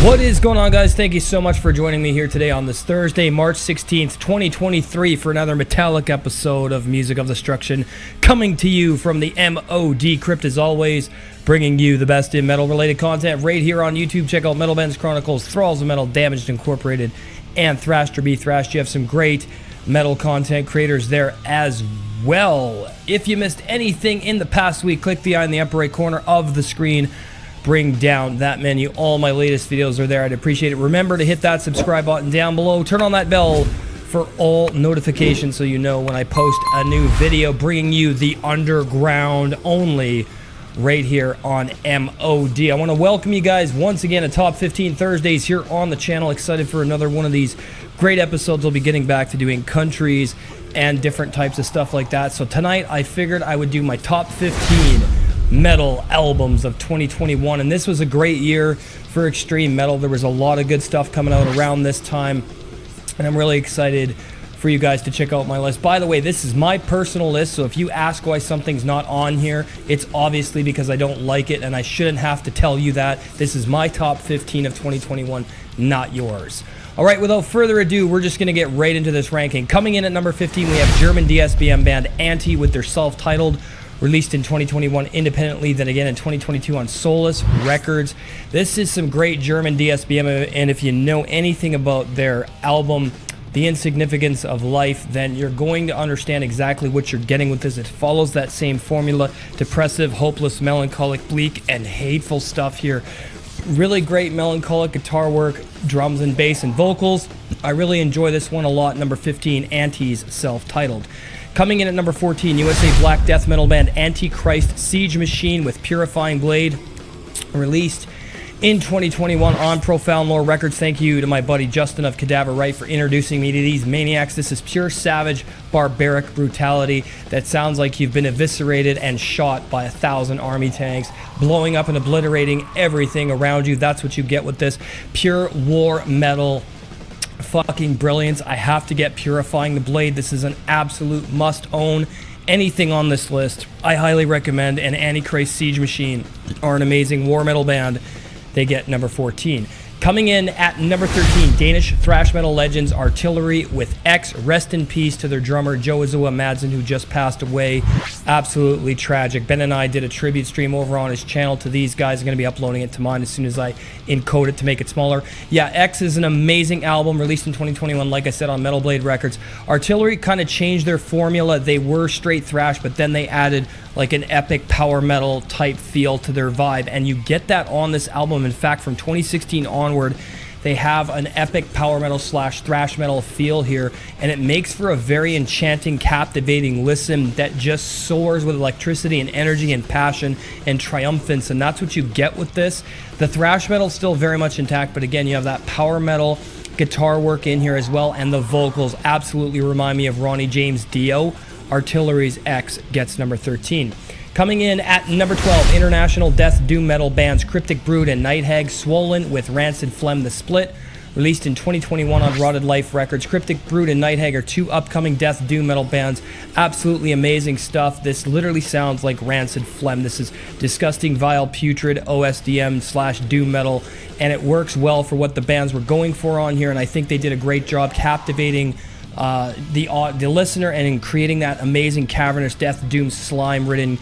What is going on, guys? Thank you so much for joining me here today on this Thursday, March 16th, 2023 for another metallic episode of Music of Destruction, coming to you from the MOD Crypt as always, bringing you the best in metal-related content right here on YouTube. Check out Metal Bands Chronicles, Thralls of Metal, Damaged Incorporated, and Thrash to be Thrashed. You have some great metal content creators there as well. If you missed anything in the past week, click the eye in the upper right corner of the screen. Bring down that menu. All my latest videos are there. I'd appreciate it. Remember to hit that subscribe button down below. Turn on that bell for all notifications so you know when I post a new video, bringing you the underground only right here on MOD. I want to welcome you guys once again to Top 15 Thursdays here on the channel. Excited for another one of these great episodes. We'll be getting back to doing countries and different types of stuff like that. So tonight I figured I would do my top 15 metal albums of 2021, and this was a great year for extreme metal. There was a lot of good stuff coming out around this time, and I'm really excited for you guys to check out my list. By the way, this is my personal list, so if you ask why something's not on here, it's obviously because I don't like it, and I shouldn't have to tell you that. This is my top 15 of 2021, not yours. All right, without further ado, we're just going to get right into this ranking. Coming in at number 15, we have German DSBM band Anti with their self-titled, released in 2021 independently, then again in 2022 on Soulless Records. This is some great German DSBM, and if you know anything about their album, The Insignificance of Life, then you're going to understand exactly what you're getting with this. It follows that same formula: depressive, hopeless, melancholic, bleak, and hateful stuff here. Really great melancholic guitar work, drums and bass and vocals. I really enjoy this one a lot. Number 15, Anti's self-titled. Coming in at number 14, USA black death metal band Antichrist Siege Machine with Purifying Blade, released in 2021 on Profound Lore Records. Thank you to my buddy Justin of Cadaver Right for introducing me to these maniacs. This is pure savage, barbaric brutality that sounds like you've been eviscerated and shot by 1,000 army tanks, blowing up and obliterating everything around you. That's what you get with this. Pure war metal. Fucking brilliance. I have to get Purifying the Blade. This is an absolute must own. Anything on this list I highly recommend, and Antichrist Siege Machine are an amazing war metal band. They get number 14. Coming in at number 13, Danish thrash metal legends Artillery with X. Rest in peace to their drummer Joazua Madsen, who just passed away. Absolutely tragic. Ben and I did a tribute stream over on his channel to these guys. I'm going to be uploading it to mine as soon as I encode it to make it smaller. Yeah, X is an amazing album released in 2021, like I said, on Metal Blade Records. Artillery kind of changed their formula. They were straight thrash, but then they added like an epic power metal type feel to their vibe, and you get that on this album. In fact, from 2016 onward, they have an epic power metal / thrash metal feel here, and it makes for a very enchanting, captivating listen that just soars with electricity and energy and passion and triumphance, and that's what you get with this. The thrash metal is still very much intact, but again, you have that power metal guitar work in here as well, and the vocals absolutely remind me of Ronnie James Dio. Artillery's X gets number 13. Coming in at number 12, international death doom metal bands Cryptic and Hag-Swollen with Rancid, Phlegm, The Split, released in 2021 on Rotted Life Records. Cryptic and Hag are two upcoming death doom metal bands. Absolutely amazing stuff. This literally sounds like Rancid, Phlegm. This is disgusting, vile, putrid OSDM / doom metal, and it works well for what the bands were going for on here, and I think they did a great job captivating the listener and in creating that amazing cavernous death doom slime ridden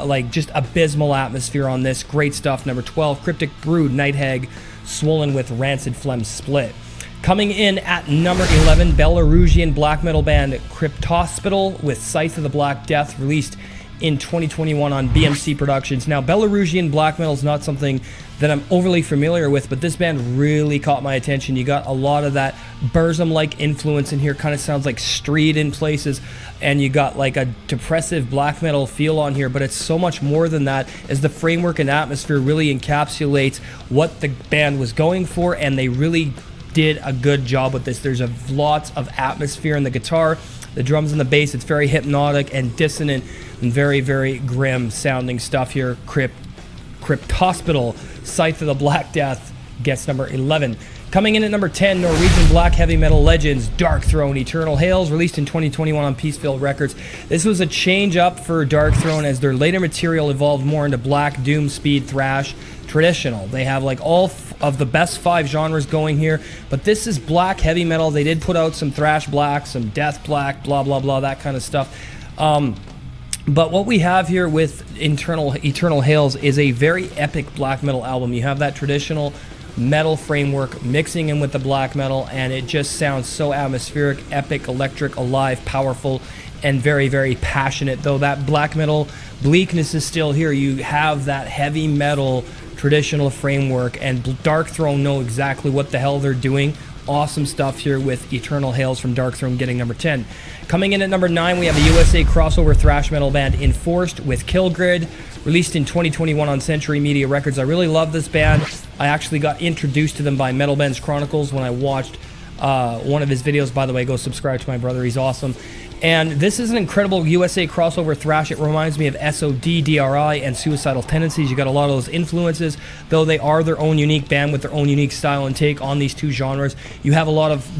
like just abysmal atmosphere on this. Great stuff. Number 12, Cryptic Hag-Swollen with Rancid, Phlegm, Split. Coming in at number 11, Belarusian black metal band Cryptospittal with Scythe of the Black Death, released in 2021 on BMC Productions. Now, Belarusian black metal is not something that I'm overly familiar with, but this band really caught my attention. You got a lot of that Burzum-like influence in here, kind of sounds like Street in places, and you got like a depressive black metal feel on here, but it's so much more than that, as the framework and atmosphere really encapsulates what the band was going for, and they really did a good job with this. There's lots of atmosphere in the guitar, the drums and the bass. It's very hypnotic and dissonant and very, very grim sounding stuff here. Cryptospittal, Scythe of the Black Death gets number 11. Coming in at number 10, Norwegian black heavy metal legends Dark Throne, Eternal Hails, released in 2021 on Peacefield Records. This was a change up for Dark Throne as their later material evolved more into black doom speed thrash traditional. They have like all of the best 5 genres going here, but this is black heavy metal. They did put out some thrash black, some death black, blah blah blah, that kind of stuff. But what we have here with Eternal Hails is a very epic black metal album. You have that traditional metal framework mixing in with the black metal, and it just sounds so atmospheric, epic, electric, alive, powerful, and very, very passionate. Though that black metal bleakness is still here, you have that heavy metal traditional framework, and Darkthrone know exactly what the hell they're doing. Awesome stuff here with Eternal Hails from Darkthrone getting number 10. Coming in at number 9, we have a USA crossover thrash metal band Enforced with Killgrid, released in 2021 on Century Media Records. I really love this band. I actually got introduced to them by Metal Bands Chronicles when I watched one of his videos. By the way, go subscribe to my brother, he's awesome. And this is an incredible USA crossover thrash. It reminds me of SOD, DRI, and Suicidal Tendencies. You got a lot of those influences, though they are their own unique band with their own unique style and take on these 2 genres. You have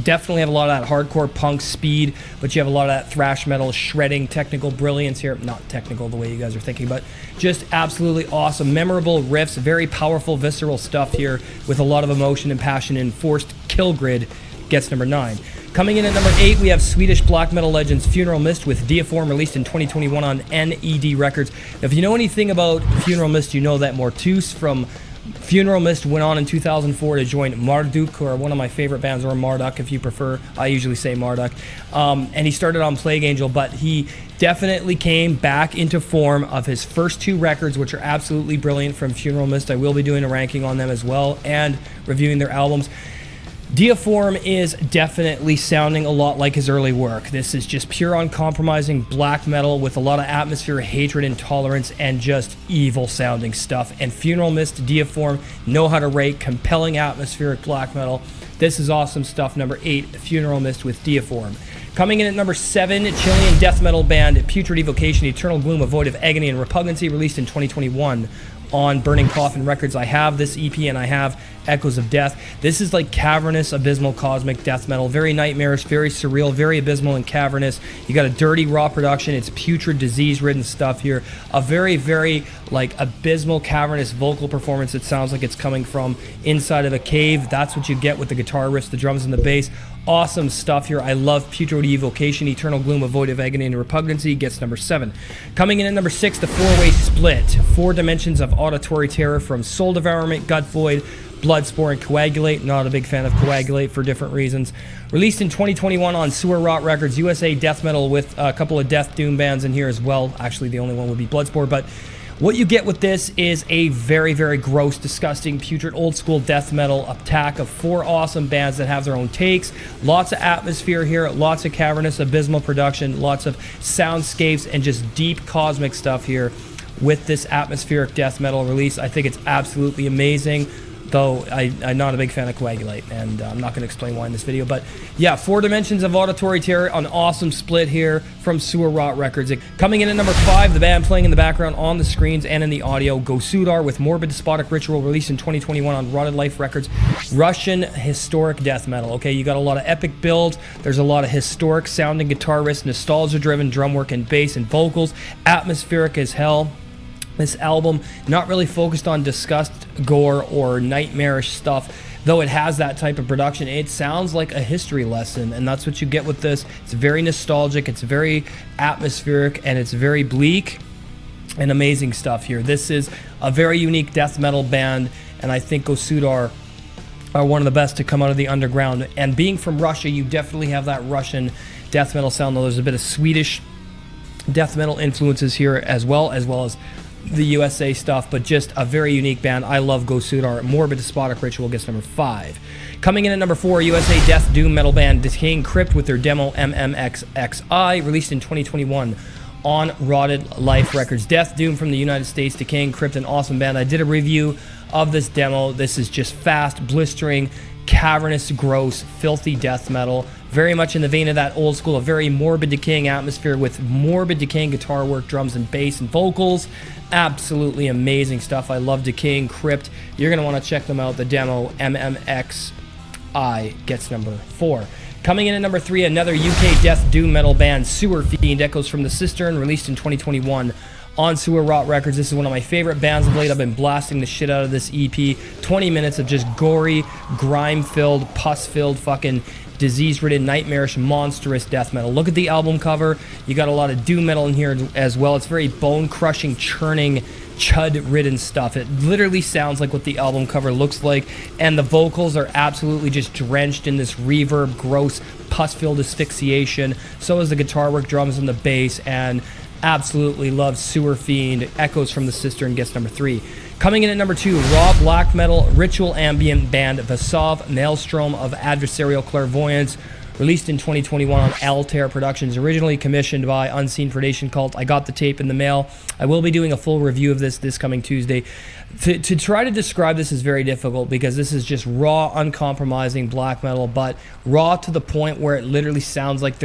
definitely have a lot of that hardcore punk speed, but you have a lot of that thrash metal shredding technical brilliance here. Not technical the way you guys are thinking, but just absolutely awesome, memorable riffs, very powerful, visceral stuff here with a lot of emotion and passion. Enforced Killgrid gets number 9. Coming in at number 8, we have Swedish black metal legends Funeral Mist with Diaform, released in 2021 on NED Records. Now, if you know anything about Funeral Mist, you know that Mortus from Funeral Mist went on in 2004 to join Marduk, who are one of my favorite bands, or Marduk if you prefer. I usually say Marduk. And he started on Plague Angel, but he definitely came back into form of his first 2 records, which are absolutely brilliant from Funeral Mist. I will be doing a ranking on them as well and reviewing their albums. Diaform is definitely sounding a lot like his early work. This is just pure uncompromising black metal with a lot of atmosphere, hatred, intolerance, and just evil sounding stuff. And Funeral Mist, Diaform know how to rate compelling atmospheric black metal. This is awesome stuff. Number 8, Funeral Mist with Diaform. Coming in at number 7, Chilean death metal band Putrid Evocation, Eternal Gloom, a Void of Agony and Repugnancy, released in 2021 on Burning Coffin Records. I have this EP and I have Echoes of Death. This is like cavernous, abysmal, cosmic death metal. Very nightmarish, very surreal, very abysmal and cavernous. You got a dirty, raw production. It's putrid, disease-ridden stuff here. A very, very like abysmal, cavernous vocal performance. It sounds like it's coming from inside of a cave. That's what you get with the guitar riffs, the drums, and the bass. Awesome stuff here. I love Putrid Evocation, Eternal Gloom, a Void of Agony and Repugnancy gets number 7. Coming in at number 6, the 4-way split. 4 Dimensions of Auditory Terror from Soul Devourment, Gut Void, Bloodspore, and Coagulate. Not a big fan of Coagulate for different reasons. Released in 2021 on Sewer Rot Records, USA death metal with a couple of death doom bands in here as well. Actually, the only one would be Bloodspore, but what you get with this is a very, very gross, disgusting, putrid, old-school death metal attack of 4 awesome bands that have their own takes. Lots of atmosphere here, lots of cavernous, abysmal production, lots of soundscapes, and just deep cosmic stuff here with this atmospheric death metal release. I think it's absolutely amazing, though I'm not a big fan of Coagulate, and I'm not going to explain why in this video. But yeah, 4 Dimensions of Auditory Terror, an awesome split here from Sewer Rot Records. Coming in at number 5, the band playing in the background on the screens and in the audio, Gosudar with Morbid Despotic Ritual, released in 2021 on Rotted Life Records. Russian historic death metal. Okay, you got a lot of epic builds. There's a lot of historic sounding guitar riffs, nostalgia-driven drum work and bass and vocals, atmospheric as hell. This album, not really focused on disgust, gore, or nightmarish stuff, though it has that type of production. It sounds like a history lesson, and that's what you get with this. It's very nostalgic, it's very atmospheric, and it's very bleak and amazing stuff here. This is a very unique death metal band, and I think Gosudar are one of the best to come out of the underground. And being from Russia, you definitely have that Russian death metal sound, though there's a bit of Swedish death metal influences here as well as the USA stuff, but just a very unique band. I love Gosudar. Morbid Despotic Ritual gets number 5. Coming in at number 4, USA death doom metal band Decaying Crypt with their demo MMXXI, released in 2021 on Rotted Life Records. Death doom from the United States, Decaying Crypt, an awesome band. I did a review of this demo. This is just fast, blistering, cavernous, gross, filthy death metal. Very much in the vein of that old school, a very morbid, decaying atmosphere with morbid, decaying guitar work, drums and bass and vocals. Absolutely amazing stuff. I love Decaying Crypt. You're going to want to check them out. The demo MMXI gets number 4. Coming in at number 3, another UK death doom metal band, Sewer Fiend, Echoes from the Cistern, released in 2021 on Sewer Rot Records. This is one of my favorite bands of late. I've been blasting the shit out of this EP. 20 minutes of just gory, grime-filled, pus-filled, fucking disease-ridden, nightmarish, monstrous death metal. Look at the album cover. You got a lot of doom metal in here as well. It's very bone-crushing, churning, chud-ridden stuff. It literally sounds like what the album cover looks like, and the vocals are absolutely just drenched in this reverb, gross, pus-filled asphyxiation. So is the guitar work, drums, and the bass, and absolutely love Sewer Fiend. Echoes from the Cistern gets number 3. Coming in at number 2, raw black metal ritual ambient band Vasov, Maelstrom of Adversarial Clairvoyance, released in 2021 on Altair Productions, originally commissioned by Unseen Predation Cult. I got the tape in the mail. I will be doing a full review of this coming Tuesday. To try to describe this is very difficult because this is just raw, uncompromising black metal, but raw to the point where it literally sounds like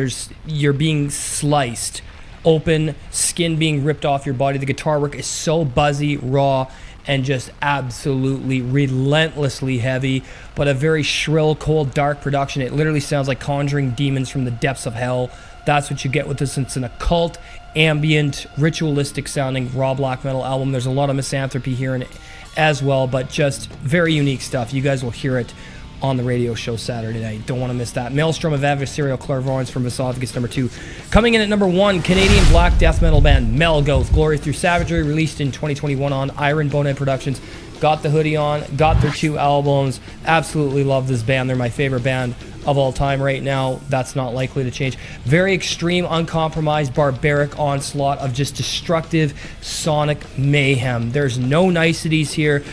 you're being sliced open, skin being ripped off your body. The guitar work is so buzzy, raw, and just absolutely relentlessly heavy, but a very shrill, cold, dark production. It literally sounds like conjuring demons from the depths of hell. That's what you get with this. It's an occult, ambient, ritualistic sounding raw black metal album. There's a lot of misanthropy here in it as well, but just very unique stuff. You guys will hear it on the radio show Saturday night. Don't want to miss that. Maelstrom of Adversarial Clairvoyance from Vasov gets number 2. Coming in at number 1, Canadian black death metal band Melgoth, Glory Through Savagery, released in 2021 on Iron Bonehead Productions. Got the hoodie on, got their 2 albums. Absolutely love this band. They're my favorite band of all time right now. That's not likely to change. Very extreme, uncompromised, barbaric onslaught of just destructive sonic mayhem. There's no niceties here.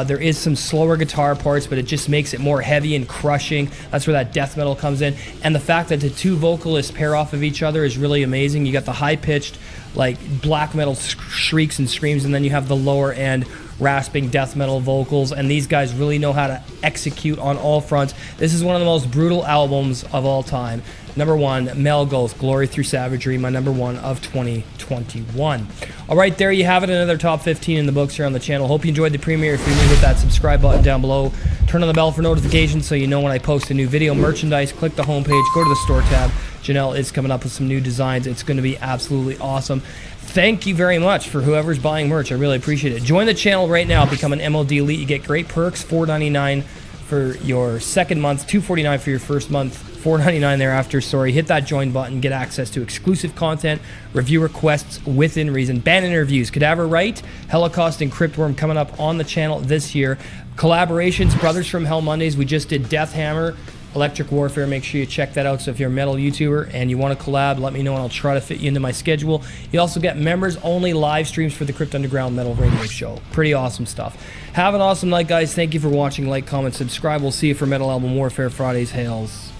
There is some slower guitar parts, but it just makes it more heavy and crushing. That's where that death metal comes in. And the fact that the 2 vocalists pair off of each other is really amazing. You got the high-pitched, like, black metal shrieks and screams, and then you have the lower end rasping death metal vocals, and these guys really know how to execute on all fronts. This is one of the most brutal albums of all time. Number 1, Melgoth, Glory Through Savagery, my number 1 of 2021. All right, there you have it, another top 15 in the books here on the channel. Hope you enjoyed the premiere. If you're new, hit that subscribe button down below. Turn on the bell for notifications so you know when I post a new video. Merchandise, click the homepage, go to the store tab. Janelle is coming up with some new designs. It's going to be absolutely awesome. Thank you very much for whoever's buying merch. I really appreciate it. Join the channel right now. Become an MOD Elite. You get great perks. $4.99 for your second month. $2.49 for your first month. $4.99 thereafter. Sorry. Hit that join button. Get access to exclusive content, review requests within reason, band interviews, Cadaver Right, Holocaust, and Cryptworm coming up on the channel this year. Collaborations, Brothers from Hell Mondays. We just did Death Hammer, Electric Warfare. Make sure you check that out. So if you're a metal YouTuber and you want to collab, let me know and I'll try to fit you into my schedule. You also get members only live streams for the Crypt Underground Metal Radio Show. Pretty awesome stuff. Have an awesome night, guys. Thank you for watching. Like, comment, subscribe. We'll see you for Metal Album Warfare Fridays. Hails.